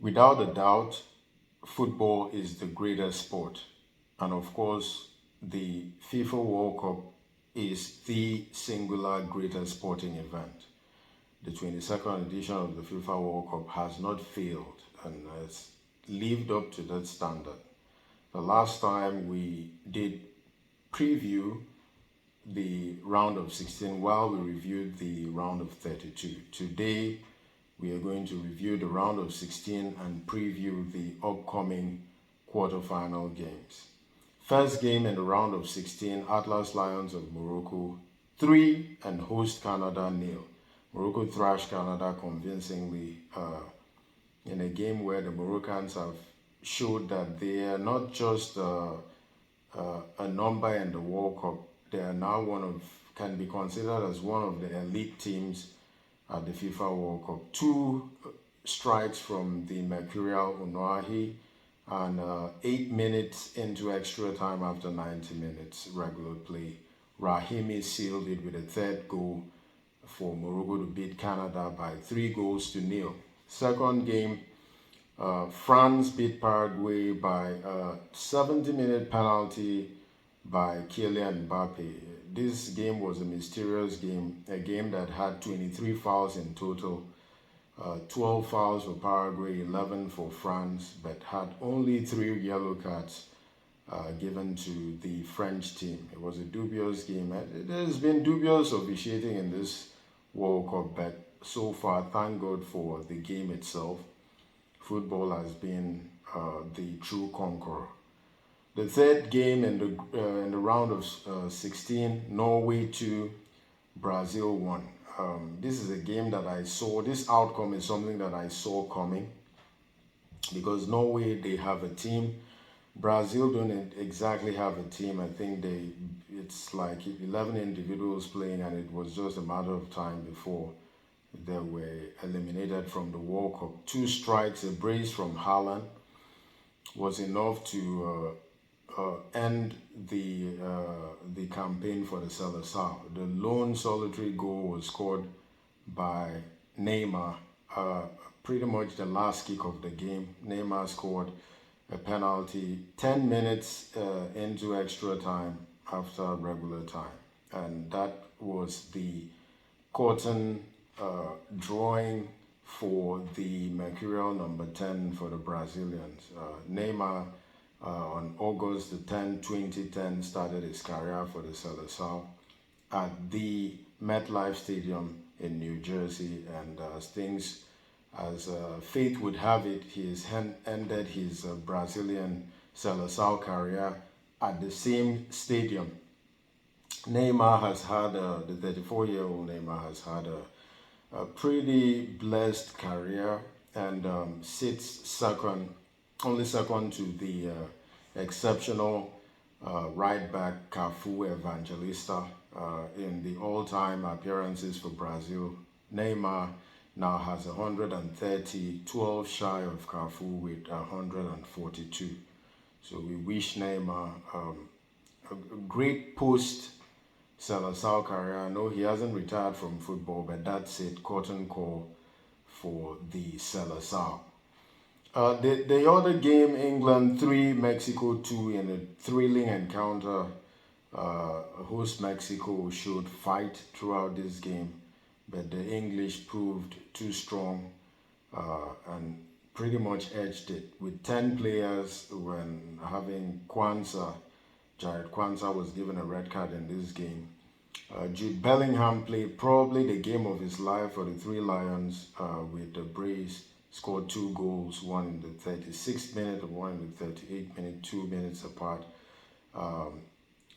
Without a doubt, football is the greatest sport. And of course, the FIFA World Cup is the singular greatest sporting event. The 22nd edition of the FIFA World Cup has not failed and has lived up to that standard. The last time we did preview the round of 16 while we reviewed the round of 32. Today, we are going to review the round of 16 and preview the upcoming quarterfinal games. First game in the round of 16, Atlas Lions of Morocco 3 and host Canada 0. Morocco thrashed Canada convincingly in a game where the Moroccans have showed that they are not just a number in the World Cup. They are now can be considered as one of the elite teams at the FIFA World Cup. Two strikes from the Mercurial Unahi and 8 minutes into extra time after 90 minutes regular play. Rahimi sealed it with a third goal for Morocco to beat Canada by 3-0. Second game, France beat Paraguay by a 70-minute penalty by Kylian Mbappe. This game was a mysterious game, a game that had 23 fouls in total, 12 fouls for Paraguay, 11 for France, but had only 3 yellow cards given to the French team. It was a dubious game. There's been dubious officiating in this World Cup, but so far, thank God for the game itself. Football has been the true conqueror. The third game in the round of 16, Norway 2, Brazil 1. This is a game that I saw. This outcome is something that I saw coming because Norway, they have a team. Brazil don't exactly have a team. I think it's like 11 individuals playing, and it was just a matter of time before they were eliminated from the World Cup. 2 strikes, a brace from Haaland was enough to end the campaign for the Seleção. The lone solitary goal was scored by Neymar. Pretty much the last kick of the game, Neymar scored a penalty 10 minutes into extra time after regular time, and that was the curtain drawing for the Mercurial number 10 for the Brazilians. Neymar on August the 10th, 2010 started his career for the Seleção at the MetLife Stadium in New Jersey, and as fate would have it, he has ended his Brazilian Seleção career at the same stadium. Neymar has had, the 34-year-old Neymar has had a pretty blessed career and sits only second to the exceptional right back Cafu Evangelista in the all-time appearances for Brazil. Neymar now has 130, 12 shy of Cafu with 142. So we wish Neymar a great post-Seleção career. I know he hasn't retired from football, but that's it, curtain call for the Seleção. The other game, England 3, Mexico 2, in a thrilling encounter. Host Mexico showed fight throughout this game, but the English proved too strong and pretty much edged it with 10 players when having Jared Kwanzaa was given a red card in this game. Jude Bellingham played probably the game of his life for the 3 Lions with the brace. Scored 2 goals, one in the 36th minute and one in the 38th minute, 2 minutes apart.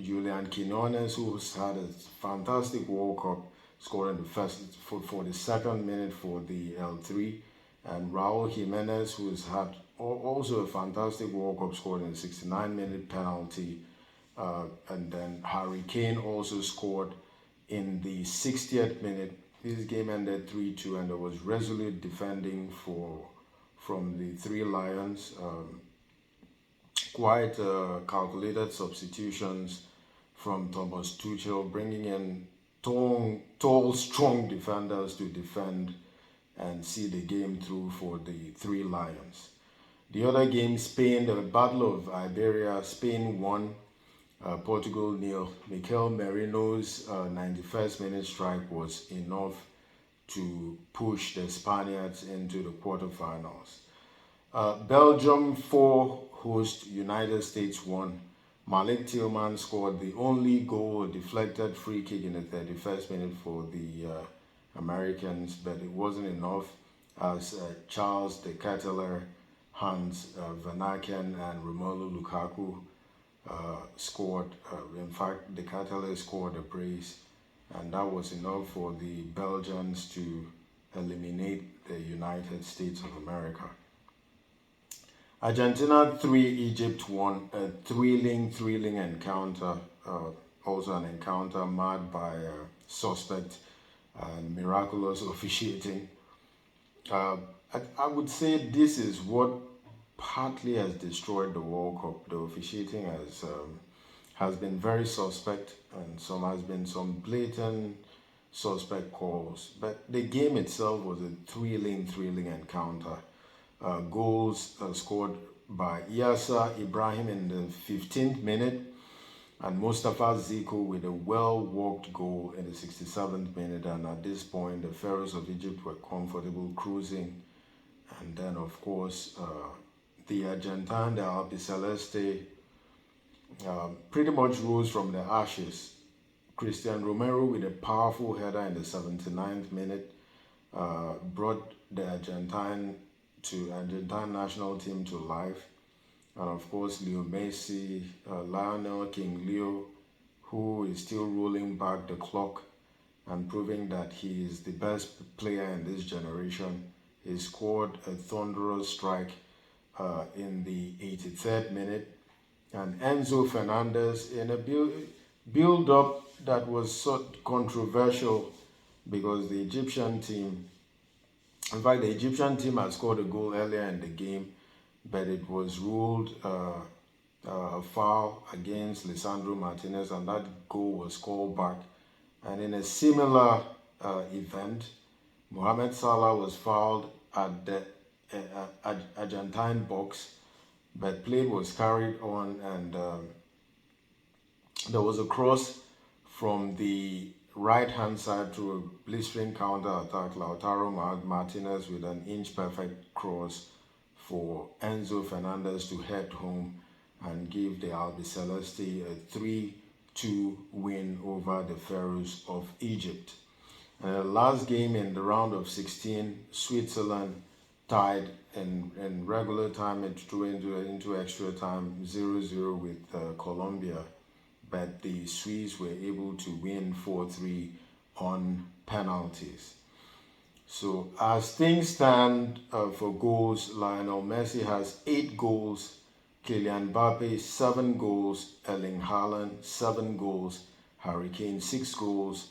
Julian Quinones, who's had a fantastic World Cup, scored in the first for the 2nd minute for the L3, and Raul Jimenez, who's had also a fantastic World Cup, scored in the 69-minute penalty, and then Harry Kane also scored in the 60th minute. This game ended 3-2, and there was resolute defending from the 3 Lions. Quite calculated substitutions from Thomas Tuchel, bringing in tall, strong defenders to defend and see the game through for the Three Lions. The other game, Spain, the Battle of Iberia, Spain won, Portugal nil. Mikel Merino's 91st minute strike was enough to push the Spaniards into the quarterfinals. Belgium 4, host United States 1. Malik Tillman scored the only goal, a deflected free kick in the 31st minute for the Americans, but it wasn't enough as Charles de Ketelaere, Hans Van Aken, and Romelu Lukaku scored. In fact, de Ketelaere scored a brace, and that was enough for the Belgians to eliminate the United States of America. Argentina 3, Egypt 1, a thrilling encounter, also an encounter marred by suspect and miraculous officiating. I would say this is what partly has destroyed the World Cup. The officiating has been very suspect, and has been some blatant suspect calls. But the game itself was a thrilling encounter. Goals scored by Yasser Ibrahim in the 15th minute and Mustafa Ziko with a well-worked goal in the 67th minute. And at this point, the Pharaohs of Egypt were comfortable cruising. And then, of course, the Argentine, the Albiceleste, pretty much rose from the ashes. Christian Romero with a powerful header in the 79th minute brought the Argentine national team to life. And of course, Leo Messi, Lionel King Leo, who is still rolling back the clock and proving that he is the best player in this generation. He scored a thunderous strike in the 83rd minute. And Enzo Fernandez in a build-up that was so controversial because the Egyptian team had scored a goal earlier in the game, but it was ruled a foul against Lisandro Martinez, and that goal was called back. And in a similar event, Mohamed Salah was fouled at the Argentine box, but play was carried on, and there was a cross from the right-hand side to a blistering counter-attack. Lautaro Martinez with an inch-perfect cross for Enzo Fernandez to head home and give the Albiceleste a 3-2 win over the Pharaohs of Egypt. And the last game in the round of 16, Switzerland tied in regular time into extra time 0-0 with Colombia, but the Swiss were able to win 4-3 on penalties. So as things stand for goals, Lionel Messi has 8 goals, Kylian Mbappe 7 goals, Erling Haaland 7 goals, Harry Kane 6 goals,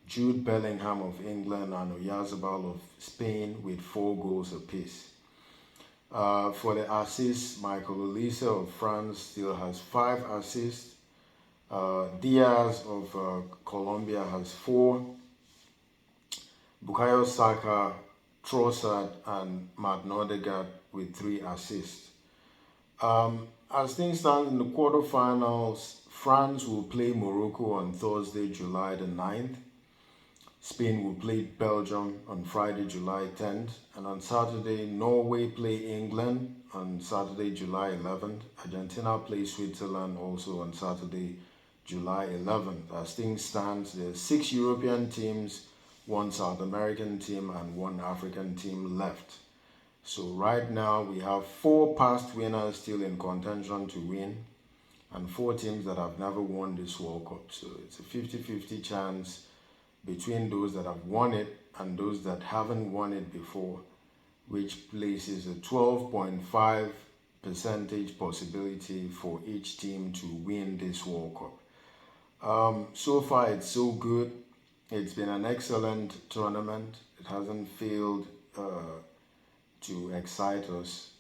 Jude Bellingham of England and Oyarzabal of Spain with 4 goals apiece. For the assists, Michael Olise of France still has 5 assists. Diaz of Colombia has 4. Bukayo Saka, Trossard, and Martin Odegaard with 3 assists. As things stand in the quarterfinals, France will play Morocco on Thursday, July the 9th. Spain will play Belgium on Friday, July 10th. And on Saturday, Norway play England on Saturday, July 11th. Argentina play Switzerland also on Saturday, July 11th. As things stand, there are 6 European teams, 1 South American team, and 1 African team left. So right now, we have 4 past winners still in contention to win, and 4 teams that have never won this World Cup. So it's a 50-50 chance between those that have won it and those that haven't won it before, which places a 12.5% possibility for each team to win this World Cup. So far, it's so good. It's been an excellent tournament. It hasn't failed to excite us.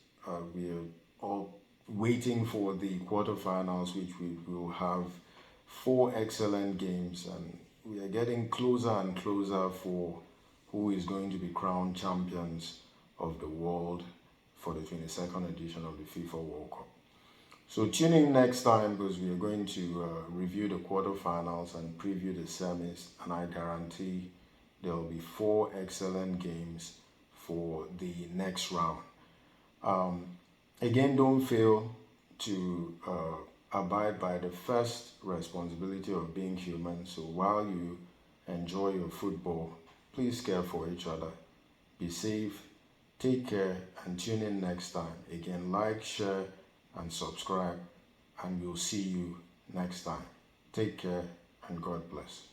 We are all waiting for the quarterfinals, which we will have 4 excellent games, and we are getting closer and closer for who is going to be crowned champions of the world for the 22nd edition of the FIFA World Cup. So tune in next time, because we are going to review the quarterfinals and preview the semis, and I guarantee there will be 4 excellent games for the next round. Again, don't fail to abide by the first responsibility of being human. So while you enjoy your football, please care for each other. Be safe, take care, and tune in next time. Again, like, share, and subscribe, and we'll see you next time. Take care, and God bless.